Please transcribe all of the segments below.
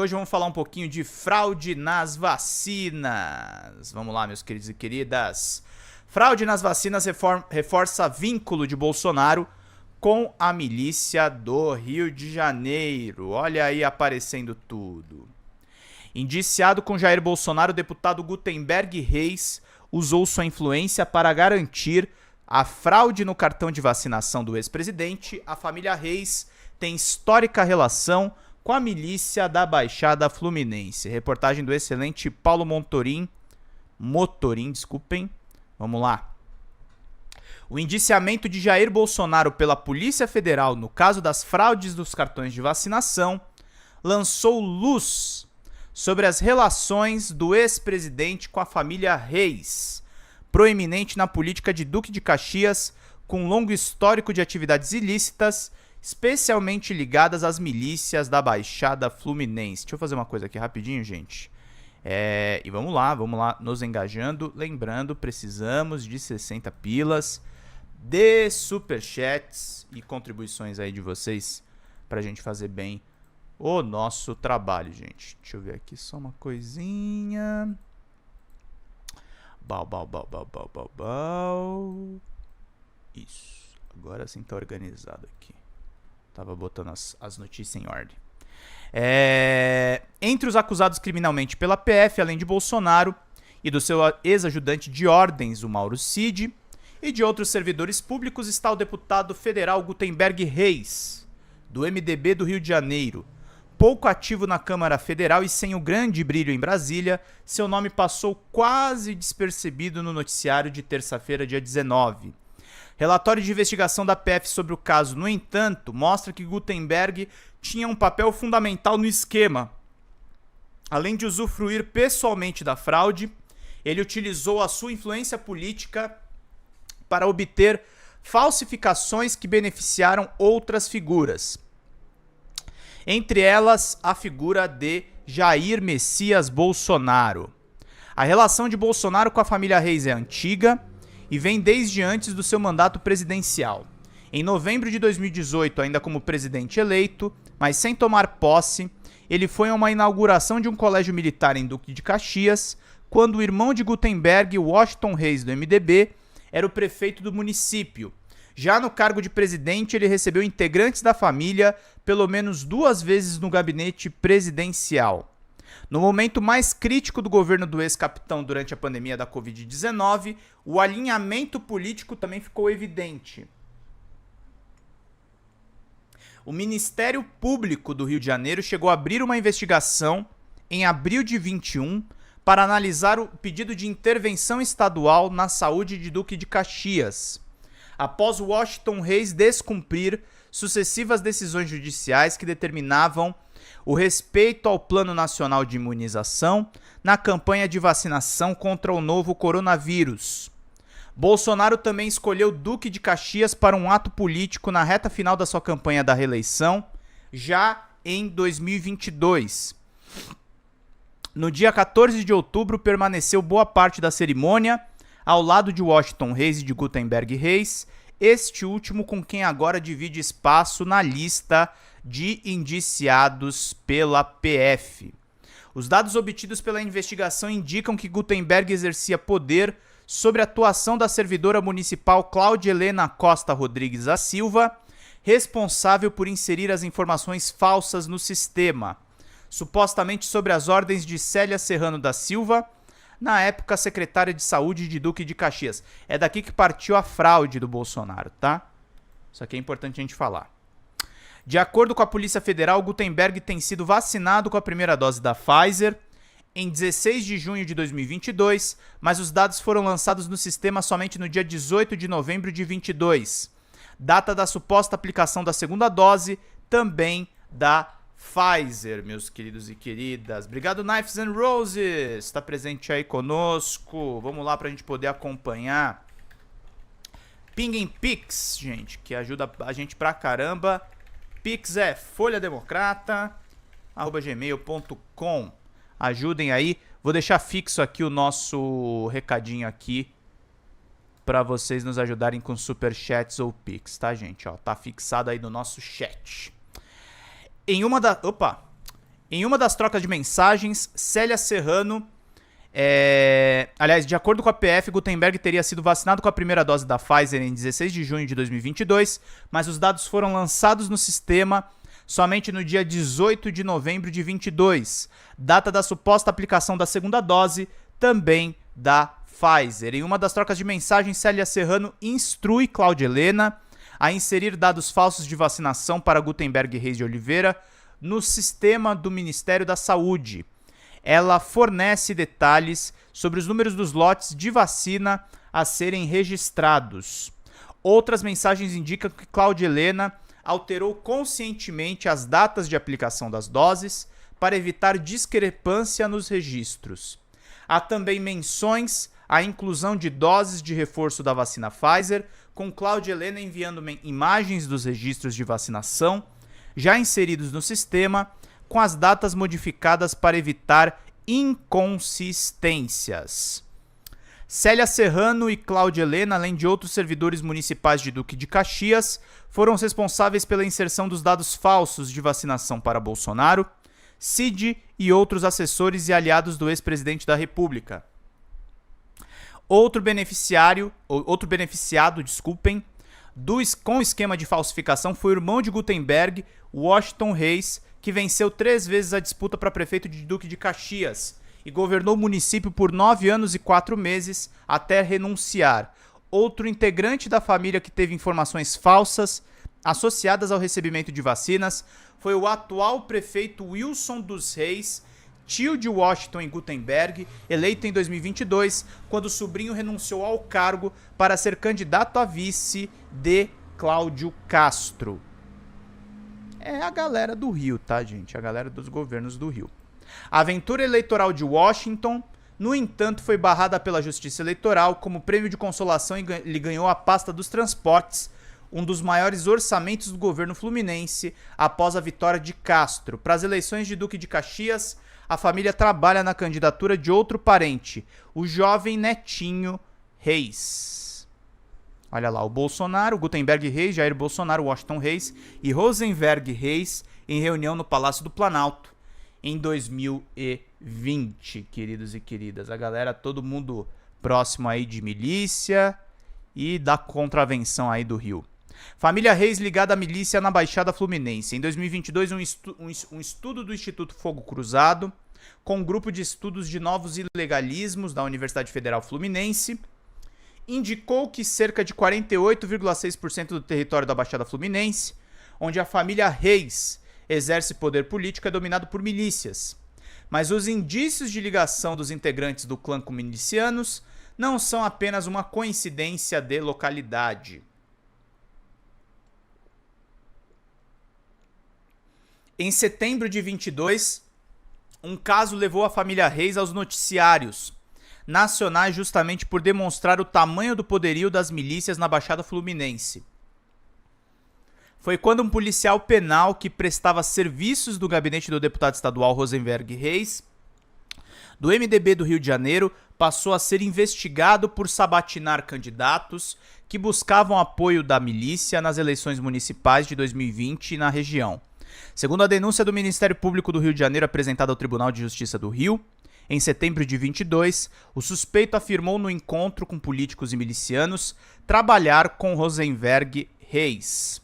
hoje vamos falar um pouquinho de fraude nas vacinas. Vamos lá, meus queridos e queridas. Fraude nas vacinas reforça vínculo de Bolsonaro com a milícia do Rio de Janeiro. Olha aí aparecendo tudo. Indiciado com Jair Bolsonaro, o deputado Gutenberg Reis usou sua influência para garantir a fraude no cartão de vacinação do ex-presidente. A família Reis tem histórica relação com a milícia da Baixada Fluminense. Reportagem do excelente Paulo Motorim, desculpem. Vamos lá. O indiciamento de Jair Bolsonaro pela Polícia Federal no caso das fraudes dos cartões de vacinação lançou luz sobre as relações do ex-presidente com a família Reis, proeminente na política de Duque de Caxias, com longo histórico de atividades ilícitas, especialmente ligadas às milícias da Baixada Fluminense. Deixa eu fazer uma coisa aqui rapidinho, gente. E vamos lá, nos engajando. Lembrando, precisamos de 60 pilas de superchats e contribuições aí de vocês pra gente fazer bem o nosso trabalho, gente. Deixa eu ver aqui só uma coisinha. Isso. Agora sim tá organizado aqui. Tava botando as notícias em ordem. Entre os acusados criminalmente pela PF, além de Bolsonaro e do seu ex-ajudante de ordens, o Mauro Cid, e de outros servidores públicos, está o deputado federal Gutenberg Reis, do MDB do Rio de Janeiro. Pouco ativo na Câmara Federal e sem o grande brilho em Brasília, seu nome passou quase despercebido no noticiário de terça-feira, dia 19. Relatório de investigação da PF sobre o caso, no entanto, mostra que Gutenberg tinha um papel fundamental no esquema. Além de usufruir pessoalmente da fraude, ele utilizou a sua influência política para obter falsificações que beneficiaram outras figuras. Entre elas, a figura de Jair Messias Bolsonaro. A relação de Bolsonaro com a família Reis é antiga e vem desde antes do seu mandato presidencial. Em novembro de 2018, ainda como presidente eleito, mas sem tomar posse, ele foi a uma inauguração de um colégio militar em Duque de Caxias, quando o irmão de Gutenberg, Washington Reis, do MDB, era o prefeito do município. Já no cargo de presidente, ele recebeu integrantes da família pelo menos 2 vezes no gabinete presidencial. No momento mais crítico do governo do ex-capitão durante a pandemia da Covid-19, o alinhamento político também ficou evidente. O Ministério Público do Rio de Janeiro chegou a abrir uma investigação em abril de 21 para analisar o pedido de intervenção estadual na saúde de Duque de Caxias, após Washington Reis descumprir sucessivas decisões judiciais que determinavam o respeito ao Plano Nacional de Imunização na campanha de vacinação contra o novo coronavírus. Bolsonaro também escolheu Duque de Caxias para um ato político na reta final da sua campanha da reeleição, já em 2022. No dia 14 de outubro, permaneceu boa parte da cerimônia ao lado de Washington Reis e de Gutenberg Reis, este último com quem agora divide espaço na lista de indiciados pela PF. Os dados obtidos pela investigação indicam que Gutenberg exercia poder sobre a atuação da servidora municipal Cláudia Helena Costa Rodrigues da Silva, responsável por inserir as informações falsas no sistema, supostamente sobre as ordens de Célia Serrano da Silva, na época secretária de saúde de Duque de Caxias. É daqui que partiu a fraude do Bolsonaro, tá? Isso aqui é importante a gente falar. De acordo com a Polícia Federal, Gutenberg tem sido vacinado com a primeira dose da Pfizer em 16 de junho de 2022, mas os dados foram lançados no sistema somente no dia 18 de novembro de 22, data da suposta aplicação da segunda dose, também da Pfizer, meus queridos e queridas. Obrigado, Knives and Roses, está presente aí conosco. Vamos lá para a gente poder acompanhar. Pinguem Pix, gente, que ajuda a gente pra caramba. Pix é folhademocrata@gmail.com. Ajudem aí. Vou deixar fixo aqui o nosso recadinho aqui para vocês nos ajudarem com superchats ou Pix, tá, gente? Ó, tá fixado aí no nosso chat. Em Em uma das trocas de mensagens, Célia Serrano... Aliás, de acordo com a PF, Guttenberg teria sido vacinado com a primeira dose da Pfizer em 16 de junho de 2022, mas os dados foram lançados no sistema somente no dia 18 de novembro de 22, data da suposta aplicação da segunda dose, também da Pfizer. Em uma das trocas de mensagens, Célia Serrano instrui Cláudia Helena a inserir dados falsos de vacinação para Guttenberg Reis de Oliveira no sistema do Ministério da Saúde. Ela fornece detalhes sobre os números dos lotes de vacina a serem registrados. Outras mensagens indicam que Cláudia Helena alterou conscientemente as datas de aplicação das doses para evitar discrepância nos registros. Há também menções à inclusão de doses de reforço da vacina Pfizer, com Cláudia Helena enviando imagens dos registros de vacinação já inseridos no sistema, com as datas modificadas para evitar inconsistências. Célia Serrano e Cláudia Helena, além de outros servidores municipais de Duque de Caxias, foram os responsáveis pela inserção dos dados falsos de vacinação para Bolsonaro, Cid e outros assessores e aliados do ex-presidente da República. Outro beneficiado, com esquema de falsificação foi o irmão de Guttenberg, Washington Reis, que venceu 3 vezes a disputa para prefeito de Duque de Caxias e governou o município por 9 anos e 4 meses até renunciar. Outro integrante da família que teve informações falsas associadas ao recebimento de vacinas foi o atual prefeito Wilson dos Reis, tio de Washington e Guttenberg, eleito em 2022, quando o sobrinho renunciou ao cargo para ser candidato a vice de Cláudio Castro. É a galera do Rio, tá, gente? A galera dos governos do Rio. A aventura eleitoral de Washington, no entanto, foi barrada pela Justiça Eleitoral. Como prêmio de consolação, ele ganhou a pasta dos transportes, um dos maiores orçamentos do governo fluminense após a vitória de Castro. Para as eleições de Duque de Caxias, a família trabalha na candidatura de outro parente, o jovem Netinho Reis. Olha lá, o Bolsonaro, Guttenberg Reis, Jair Bolsonaro, Washington Reis e Rosenberg Reis em reunião no Palácio do Planalto em 2020, queridos e queridas. A galera, todo mundo próximo aí de milícia e da contravenção aí do Rio. Família Reis ligada à milícia na Baixada Fluminense. Em 2022, um estudo do Instituto Fogo Cruzado, com um grupo de estudos de novos ilegalismos da Universidade Federal Fluminense, indicou que cerca de 48,6% do território da Baixada Fluminense, onde a família Reis exerce poder político, é dominado por milícias. Mas os indícios de ligação dos integrantes do clã com milicianos não são apenas uma coincidência de localidade. Em setembro de 22, um caso levou a família Reis aos noticiários nacionais justamente por demonstrar o tamanho do poderio das milícias na Baixada Fluminense. Foi quando um policial penal que prestava serviços do gabinete do deputado estadual Rosenberg Reis, do MDB do Rio de Janeiro, passou a ser investigado por sabatinar candidatos que buscavam apoio da milícia nas eleições municipais de 2020 na região. Segundo a denúncia do Ministério Público do Rio de Janeiro apresentada ao Tribunal de Justiça do Rio, em setembro de 22, o suspeito afirmou no encontro com políticos e milicianos trabalhar com Rosenberg Reis.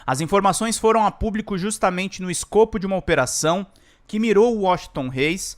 As informações foram a público justamente no escopo de uma operação que mirou Washington Reis,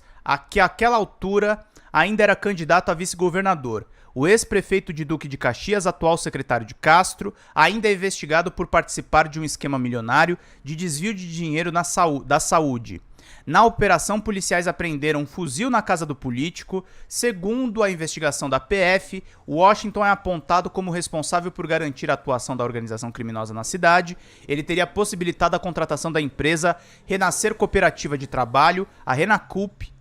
que àquela altura ainda era candidato a vice-governador. O ex-prefeito de Duque de Caxias, atual secretário de Castro, ainda é investigado por participar de um esquema milionário de desvio de dinheiro da saúde. Na operação, policiais apreenderam um fuzil na casa do político. Segundo a investigação da PF, Washington é apontado como responsável por garantir a atuação da organização criminosa na cidade. Ele teria possibilitado a contratação da empresa Renascer Cooperativa de Trabalho, a Renacup,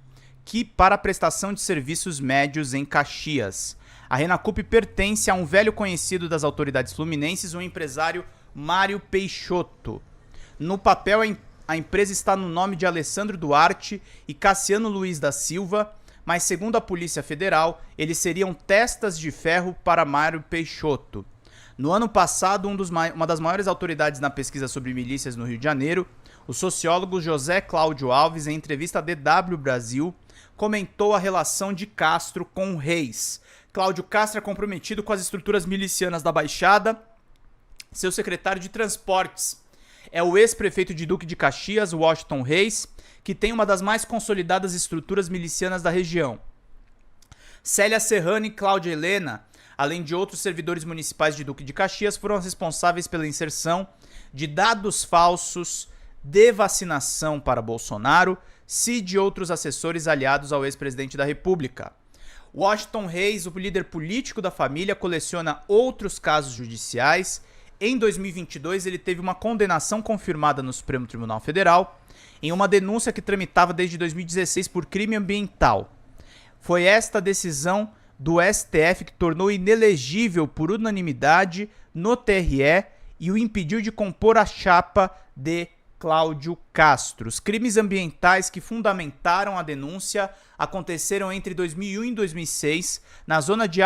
que para a prestação de serviços médios em Caxias. A Renacup pertence a um velho conhecido das autoridades fluminenses, o empresário Mário Peixoto. No papel, a empresa está no nome de Alessandro Duarte e Cassiano Luiz da Silva, mas segundo a Polícia Federal, eles seriam testas de ferro para Mário Peixoto. No ano passado, uma das maiores autoridades na pesquisa sobre milícias no Rio de Janeiro, O sociólogo José Cláudio Alves, em entrevista à DW Brasil, comentou a relação de Castro com Reis. Cláudio Castro é comprometido com as estruturas milicianas da Baixada. Seu secretário de Transportes é o ex-prefeito de Duque de Caxias, Washington Reis, que tem uma das mais consolidadas estruturas milicianas da região. Célia Serrano e Cláudia Helena, além de outros servidores municipais de Duque de Caxias, foram responsáveis pela inserção de dados falsos de vacinação para Bolsonaro, e de outros assessores aliados ao ex-presidente da República. Washington Reis, o líder político da família, coleciona outros casos judiciais. Em 2022, ele teve uma condenação confirmada no Supremo Tribunal Federal em uma denúncia que tramitava desde 2016 por crime ambiental. Foi esta decisão do STF que tornou inelegível por unanimidade no TRE e o impediu de compor a chapa de Cláudio Castro. Os crimes ambientais que fundamentaram a denúncia aconteceram entre 2001 e 2006 na zona de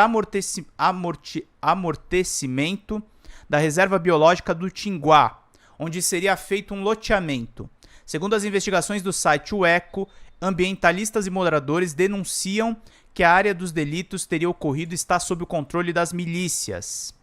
amortecimento da Reserva Biológica do Tinguá, onde seria feito um loteamento. Segundo as investigações do site O Eco, ambientalistas e moradores denunciam que a área dos delitos teria ocorrido e está sob o controle das milícias.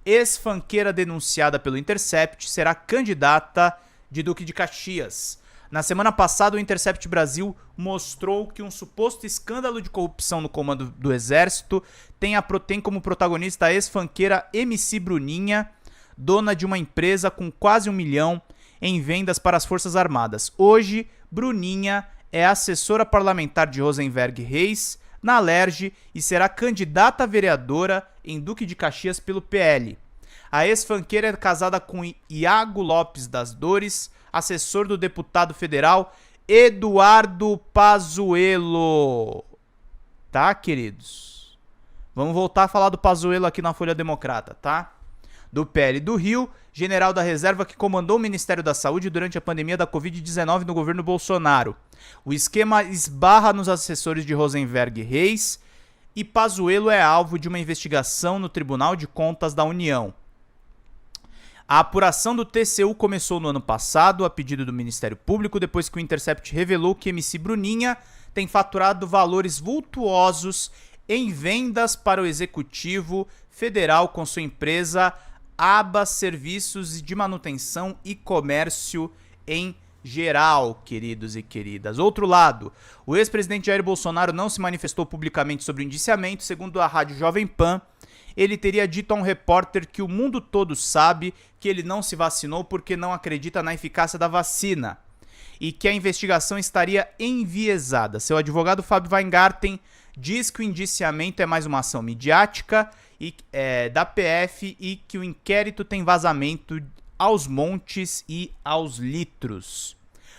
Ex-funkeira denunciada pelo Intercept será candidata de Duque de Caxias. Na semana passada, o Intercept Brasil mostrou que um suposto escândalo de corrupção no comando do Exército tem como protagonista a ex-funkeira MC Bruninha, dona de uma empresa com quase 1 milhão em vendas para as Forças Armadas. Hoje, Bruninha é assessora parlamentar de Rosenberg Reis na Alerj e será candidata a vereadora em Duque de Caxias pelo PL. A ex-funkeira é casada com Iago Lopes das Dores, assessor do deputado federal Eduardo Pazuello. Tá, queridos? Vamos voltar a falar do Pazuello aqui na Folha Democrata, tá? Do PL do Rio, general da reserva que comandou o Ministério da Saúde durante a pandemia da Covid-19 no governo Bolsonaro. O esquema esbarra nos assessores de Rosenberg Reis e Pazuello é alvo de uma investigação no Tribunal de Contas da União. A apuração do TCU começou no ano passado, a pedido do Ministério Público, depois que o Intercept revelou que MC Bruninha tem faturado valores vultuosos em vendas para o Executivo Federal com sua empresa ABA Serviços de Manutenção e Comércio em geral, queridos e queridas. Outro lado, o ex-presidente Jair Bolsonaro não se manifestou publicamente sobre o indiciamento. Segundo a Rádio Jovem Pan, ele teria dito a um repórter que o mundo todo sabe que ele não se vacinou porque não acredita na eficácia da vacina e que a investigação estaria enviesada. Seu advogado Fábio Weingarten diz que o indiciamento é mais uma ação midiática da PF e que o inquérito tem vazamento aos montes e aos litros.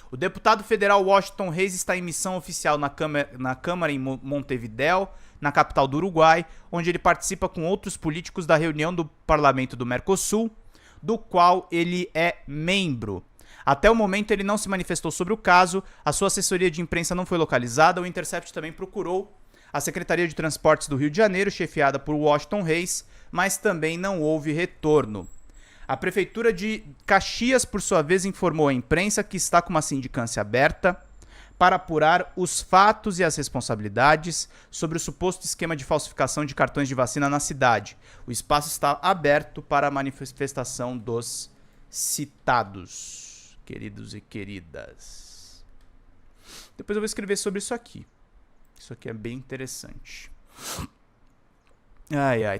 O deputado federal Washington Reis está em missão oficial na Câmara em Montevidéu, na capital do Uruguai, onde ele participa com outros políticos da reunião do Parlamento do Mercosul, do qual ele é membro. Até o momento ele não se manifestou sobre o caso, a sua assessoria de imprensa não foi localizada, o Intercept também procurou a Secretaria de Transportes do Rio de Janeiro, chefiada por Washington Reis, mas também não houve retorno. A Prefeitura de Caxias, por sua vez, informou à imprensa que está com uma sindicância aberta para apurar os fatos e as responsabilidades sobre o suposto esquema de falsificação de cartões de vacina na cidade. O espaço está aberto para a manifestação dos citados, queridos e queridas. Depois eu vou escrever sobre isso aqui. Isso aqui é bem interessante. Ai, ai.